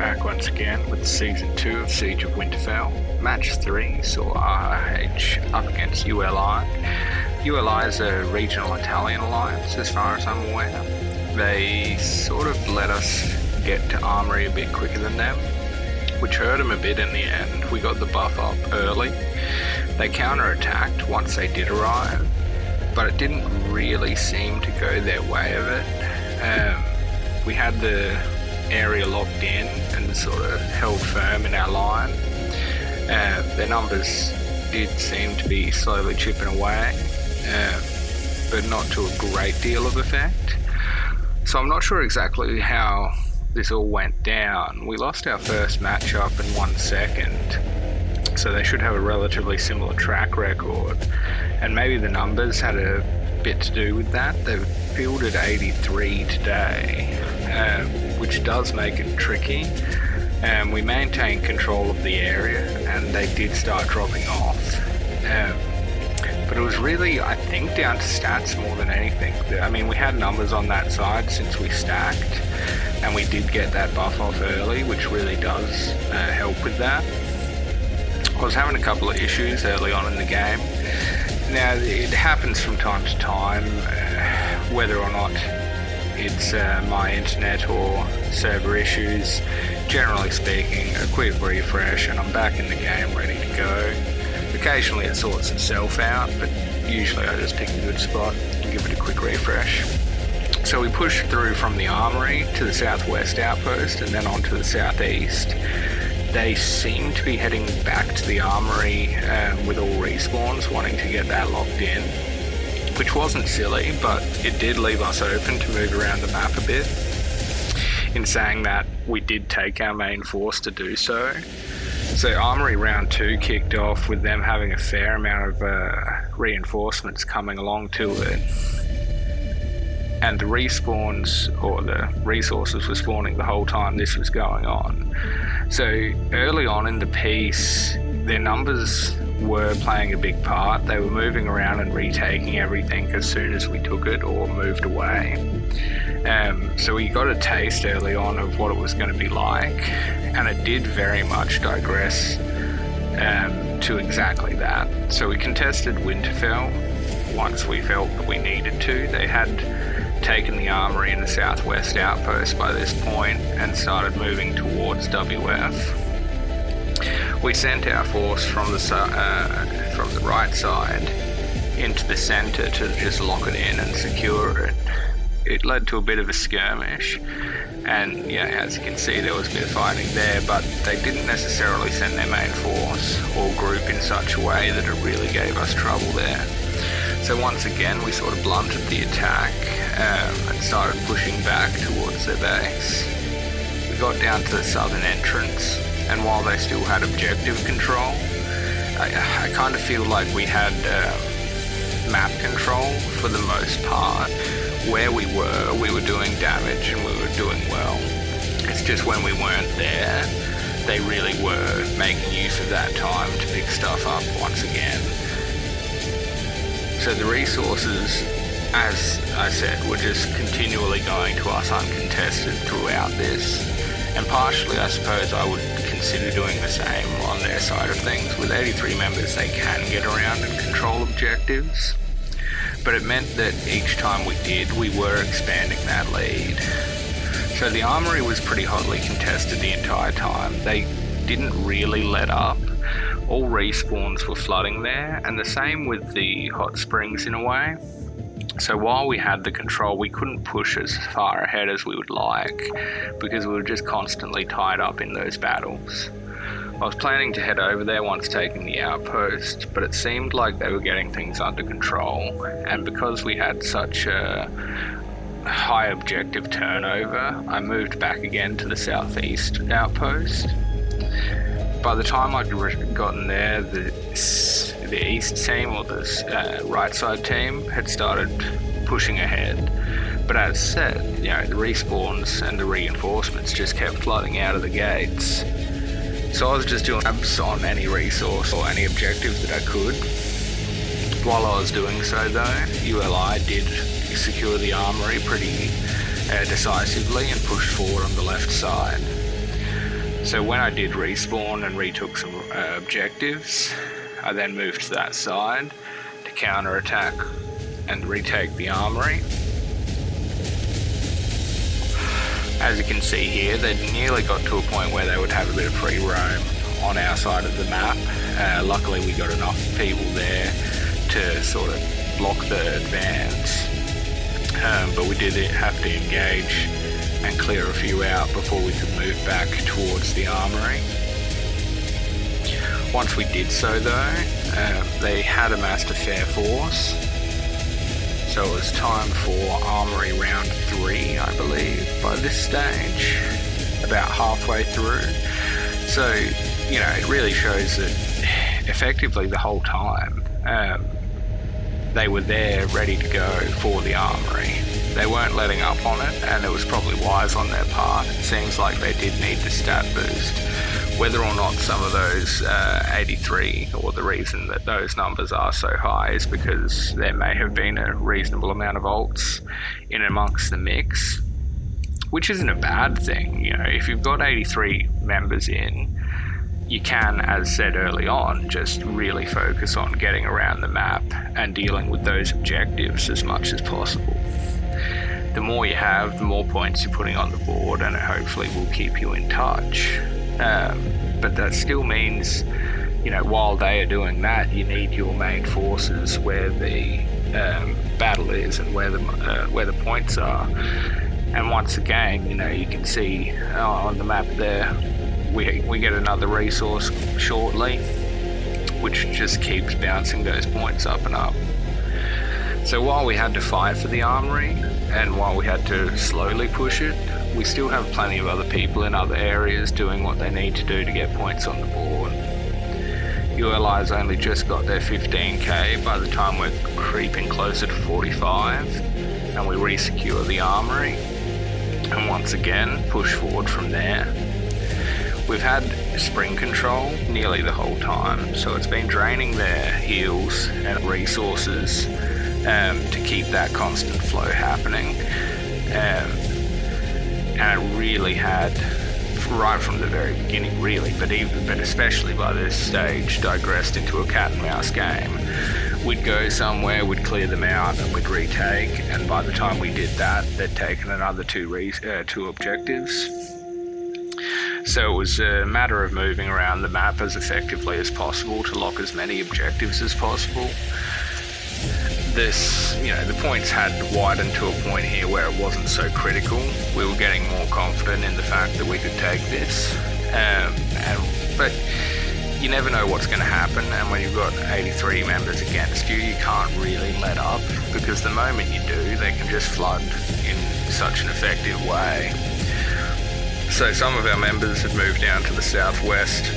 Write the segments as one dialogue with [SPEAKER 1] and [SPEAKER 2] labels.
[SPEAKER 1] back once again with Season 2 of Siege of Winterfell. Match 3 saw RRH up against ULI. ULI is a regional Italian alliance as far as I'm aware. They sort of let us get to Armory a bit quicker than them, which hurt them a bit in the end. We got the buff up early. They counter-attacked once they did arrive, but it didn't really seem to go their way of it. We had the area locked in and sort of held firm in our line. Their numbers did seem to be slowly chipping away, but not to a great deal of effect. So I'm not sure exactly how this all went down. We lost our first matchup in 1 second, so they should have a relatively similar track record, and maybe the numbers had a bit to do with that. They fielded 83 today, which does make it tricky. We maintained control of the area and they did start dropping off, but it was really, I think, down to stats more than anything. I mean, we had numbers on that side since we stacked, and we did get that buff off early, which really does help with that. I was having a couple of issues early on in the game. Now, it happens from time to time, whether or not it's my internet or server issues. Generally speaking, a quick refresh and I'm back in the game ready to go. Occasionally it sorts itself out, but usually I just pick a good spot and give it a quick refresh. So we pushed through from the armory to the southwest outpost and then on to the southeast. They seem to be heading back to the armory with all respawns, wanting to get that locked in, which wasn't silly, but it did leave us open to move around the map a bit. In saying that, we did take our main force to do so. So Armory round 2 kicked off with them having a fair amount of reinforcements coming along to it. And the respawns, or the resources, were spawning the whole time this was going on. So early on in the piece, their numbers were playing a big part. They were moving around and retaking everything as soon as we took it or moved away. So we got a taste early on of what it was going to be like, and it did very much digress to exactly that. So we contested Winterfell once we felt that we needed to. They had taken the armory in the southwest outpost by this point and started moving towards WF. We sent our force from the right side into the center to just lock it in and secure it. It led to a bit of a skirmish, and yeah, as you can see, there was a bit of fighting there, but they didn't necessarily send their main force or group in such a way that it really gave us trouble there. So once again, we sort of blunted the attack and started pushing back towards their base. We got down to the southern entrance, and while they still had objective control, I kind of feel like we had map control for the most part. Where we were doing damage and we were doing well. It's just when we weren't there, they really were making use of that time to pick stuff up once again. So the resources, as I said, were just continually going to us uncontested throughout this. And partially, I suppose, I would consider doing the same on their side of things. With 83 members, they can get around and control objectives. But it meant that each time we did, we were expanding that lead. So the armory was pretty hotly contested the entire time. They didn't really let up. All respawns were flooding there, and the same with the hot springs in a way. So while we had the control, we couldn't push as far ahead as we would like, because we were just constantly tied up in those battles. I was planning to head over there once taking the outpost, but it seemed like they were getting things under control, and because we had such a high objective turnover, I moved back again to the southeast outpost. By the time I'd gotten there, the east team, or the right side team, had started pushing ahead. But as said, the respawns and the reinforcements just kept flooding out of the gates. So I was just doing abs on any resource or any objective that I could. While I was doing so though, ULI did secure the armory pretty decisively and pushed forward on the left side. So when I did respawn and retook some objectives, I then moved to that side to counter-attack and retake the armory. As you can see here, they nearly got to a point where they would have a bit of free roam on our side of the map. Luckily we got enough people there to sort of block the advance, but we did have to engage and clear a few out before we could move back towards the armory. Once we did so though, they had amassed a fair force, so it was time for armory round 3, I believe, by this stage, about halfway through. So, you know, it really shows that effectively the whole time they were there ready to go for the armory. They weren't letting up on it, and it was probably wise on their part. It seems like they did need the stat boost. Whether or not some of those 83, or the reason that those numbers are so high, is because there may have been a reasonable amount of ults in amongst the mix, which isn't a bad thing. You know, if you've got 83 members in, you can, as said early on, just really focus on getting around the map and dealing with those objectives as much as possible. The more you have, the more points you're putting on the board, and it hopefully will keep you in touch. But that still means, you know, while they are doing that, you need your main forces where the battle is and where the points are. And once again, you know, you can see on the map there, we get another resource shortly, which just keeps bouncing those points up and up. So while we had to fight for the armory, and while we had to slowly push it, we still have plenty of other people in other areas doing what they need to do to get points on the board. ULI's only just got their 15k by the time we're creeping closer to 45, and we re-secure the armory, and once again push forward from there. We've had spring control nearly the whole time, so it's been draining their heals and resources to keep that constant flow happening. And it really had, right from the very beginning really, but especially by this stage, digressed into a cat and mouse game. We'd go somewhere, we'd clear them out, and we'd retake, and by the time we did that, they'd taken another two objectives. So it was a matter of moving around the map as effectively as possible to lock as many objectives as possible. This, you know, the points had widened to a point here where it wasn't so critical. We were getting more confident in the fact that we could take this. But you never know what's going to happen, and when you've got 83 members against you, you can't really let up, because the moment you do, they can just flood in such an effective way. So some of our members had moved down to the southwest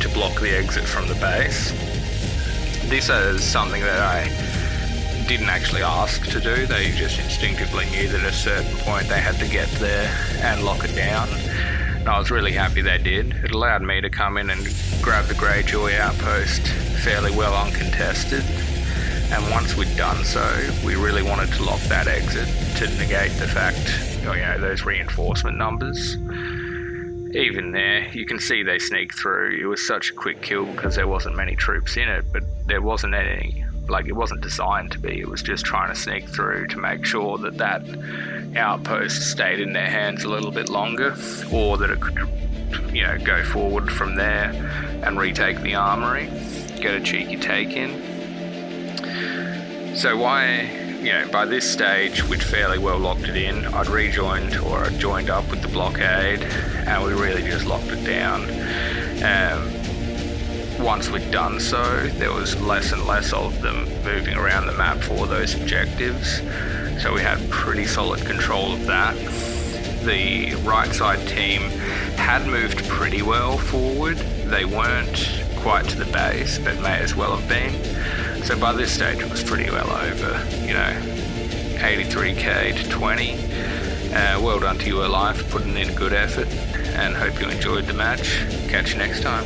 [SPEAKER 1] to block the exit from the base. This is something that I didn't actually ask to do. They just instinctively knew that at a certain point they had to get there and lock it down. And I was really happy they did. It allowed me to come in and grab the Greyjoy outpost fairly well uncontested. And once we'd done so, we really wanted to lock that exit to negate the fact, you know, those reinforcement numbers. Even there, you can see they sneaked through. It was such a quick kill because there wasn't many troops in it, but there wasn't any, like, it wasn't designed to be. It was just trying to sneak through to make sure that that outpost stayed in their hands a little bit longer, or that it could, you know, go forward from there and retake the armory, get a cheeky take in. So by this stage, we'd fairly well locked it in. I'd joined up with the blockade, and we really just locked it down. Once we'd done so, there was less and less of them moving around the map for those objectives. So we had pretty solid control of that. The right side team had moved pretty well forward. They weren't quite to the base, but may as well have been. So by this stage it was pretty well over, 83k to 20. Well done to ULI for putting in a good effort, and hope you enjoyed the match. Catch you next time.